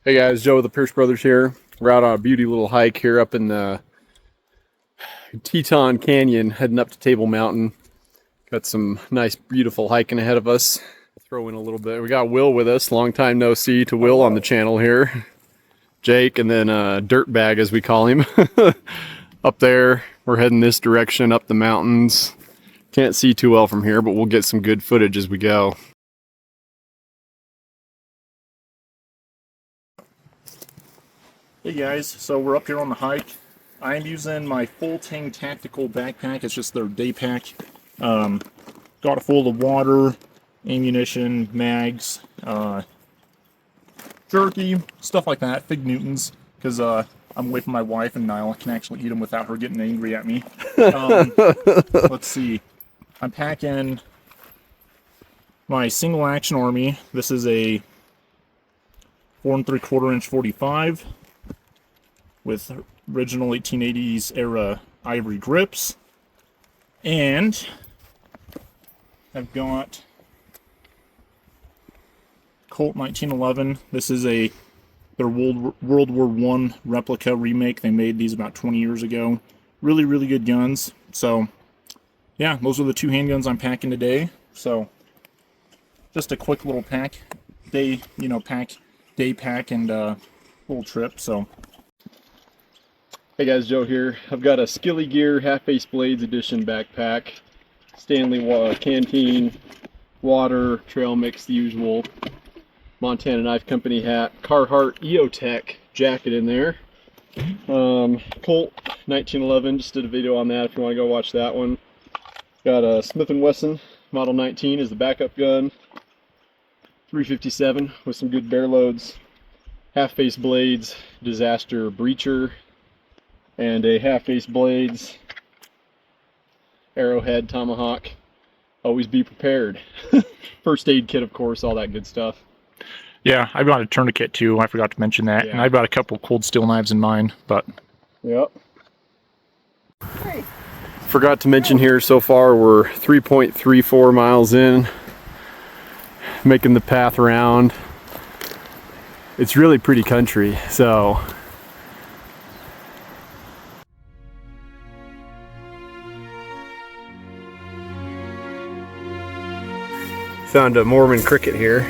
Hey guys, Joe with the Pearce brothers here. We're out on a beauty little hike here up in the Teton Canyon, heading up to Table Mountain. Got some nice, beautiful hiking ahead of us. Throw in a little bit. We got Will with us. Long time no see to Will on the channel here. Jake, and then Dirtbag as we call him. Up there, we're heading this direction up the mountains. Can't see too well from here, but we'll get some good footage as we go. Hey guys, so we're up here on the hike. I'm using my Full Tang Tactical backpack. It's just their day pack. Got it full of water, ammunition, mags, jerky, stuff like that, Fig Newtons, because I'm away from my wife and I can actually eat them without her getting angry at me. Let's see. I'm packing my single action army. This is a 4 3/4 inch 45. With original 1880s era ivory grips. And I've got Colt 1911. This is their World War I replica remake. They made these about 20 years ago. Really, really good guns. So, yeah, those are the two handguns I'm packing today. So, just a quick little pack, day pack and little trip. So. Hey guys, Joe here. I've got a Skilly Gear Half-Face Blades Edition backpack. Stanley canteen, water, trail mix, the usual. Montana Knife Company hat. Carhartt EOTech jacket in there. Colt 1911, just did a video on that if you want to go watch that one. Got a Smith & Wesson Model 19 as the backup gun. 357 with some good bear loads. Half-Face Blades Disaster Breacher. And a Half-Face Blades Arrowhead Tomahawk. Always be prepared. First aid kit, of course, all that good stuff. Yeah, I got a tourniquet too. I forgot to mention that. Yeah. And I've got a couple cold steel knives in mine, but. Yep. Hey. Forgot to mention here, so far we're 3.34 miles in, making the path around. It's really pretty country, so. Found a Mormon cricket here.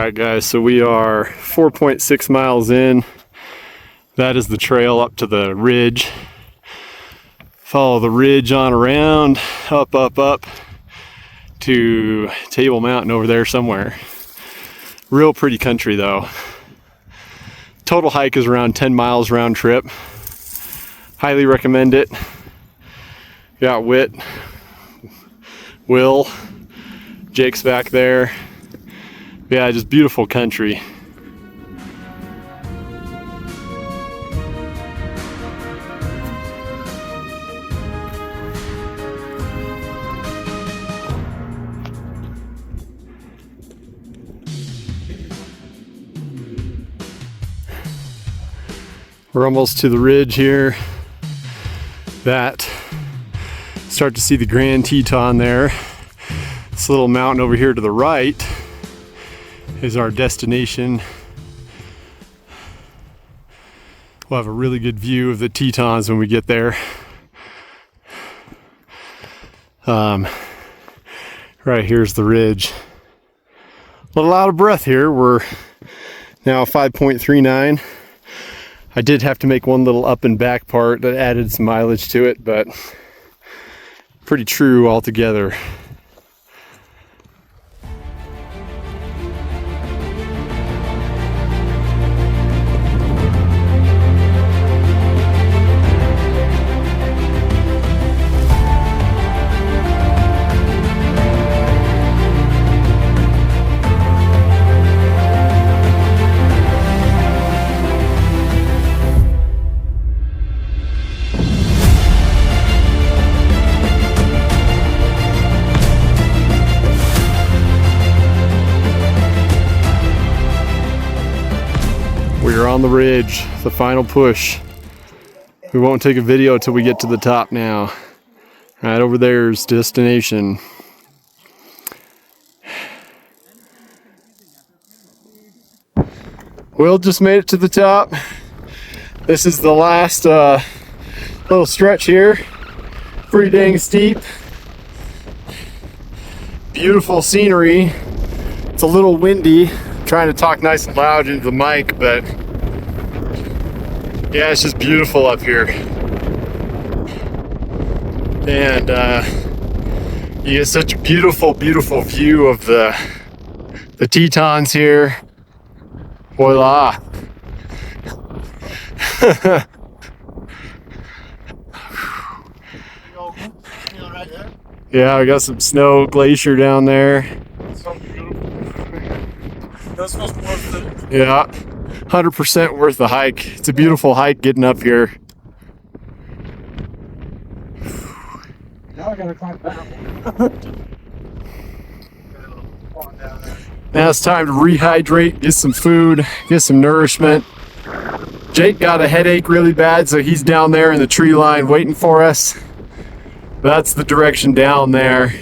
Alright guys, so we are 4.6 miles in. That is the trail up to the ridge. Follow the ridge on around, up, up, up to Table Mountain over there somewhere. Real pretty country though. Total hike is around 10 miles round trip. Highly recommend it. Got Whit, Will, Jake's back there. Yeah, just beautiful country. We're almost to the ridge here. That, start to see the Grand Teton there. This little mountain over here to the right is our destination. We'll have a really good view of the Tetons when we get there. Right here's the ridge. A little out of breath here. We're now 5.39. I did have to make one little up and back part that added some mileage to it, but pretty true altogether. We're on the ridge, the final push. We won't take a video until we get to the top now. Right over there's destination. Will just made it to the top. This is the last little stretch here. Pretty dang steep. Beautiful scenery. It's a little windy. I'm trying to talk nice and loud into the mic, but yeah, it's just beautiful up here. And you get such a beautiful, beautiful view of the Tetons here. Voila. Yeah, we got some snow glacier down there. That's supposed to be worth it. Yeah, 100% worth the hike. It's a beautiful hike getting up here. Now I gotta climb down. Now it's time to rehydrate, get some food, get some nourishment. Jake got a headache really bad, so he's down there in the tree line waiting for us. That's the direction down there.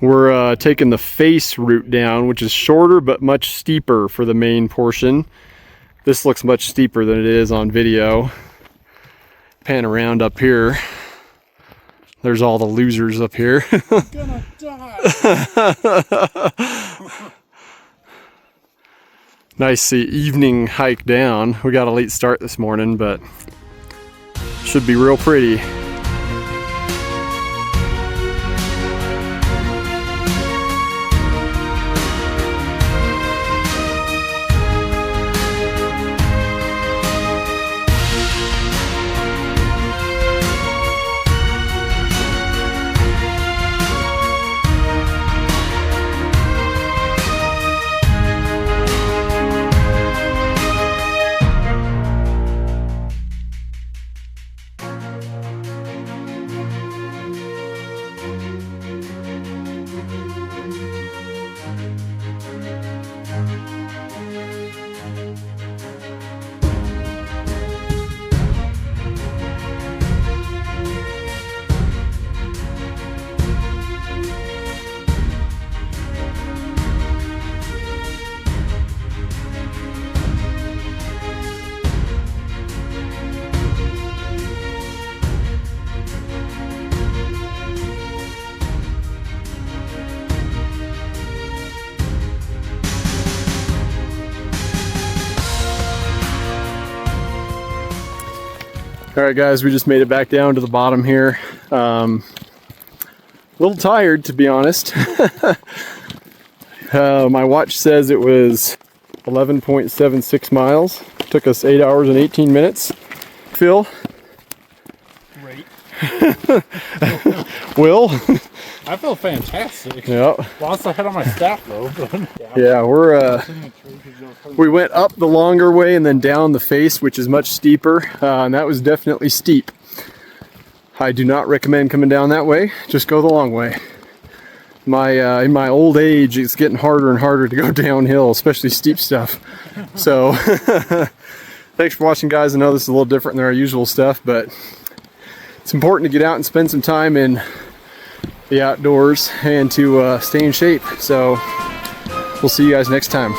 We're taking the face route down, which is shorter but much steeper for the main portion. This looks much steeper than it is on video. Pan around up here. There's all the losers up here. I'm gonna die. Nice evening hike down. We got a late start this morning, but should be real pretty. All right, guys, we just made it back down to the bottom here. A little tired, to be honest. My watch says it was 11.76 miles. Took us 8 hours and 18 minutes. Phil? Great. Will? I feel fantastic. Yeah. Lost ahead on my staff though. Yeah, we went up the longer way and then down the face, which is much steeper, and that was definitely steep. I do not recommend coming down that way. Just go the long way. In my old age, it's getting harder and harder to go downhill, especially steep stuff. So, thanks for watching, guys. I know this is a little different than our usual stuff, but it's important to get out and spend some time in the outdoors and to stay in shape. So we'll see you guys next time.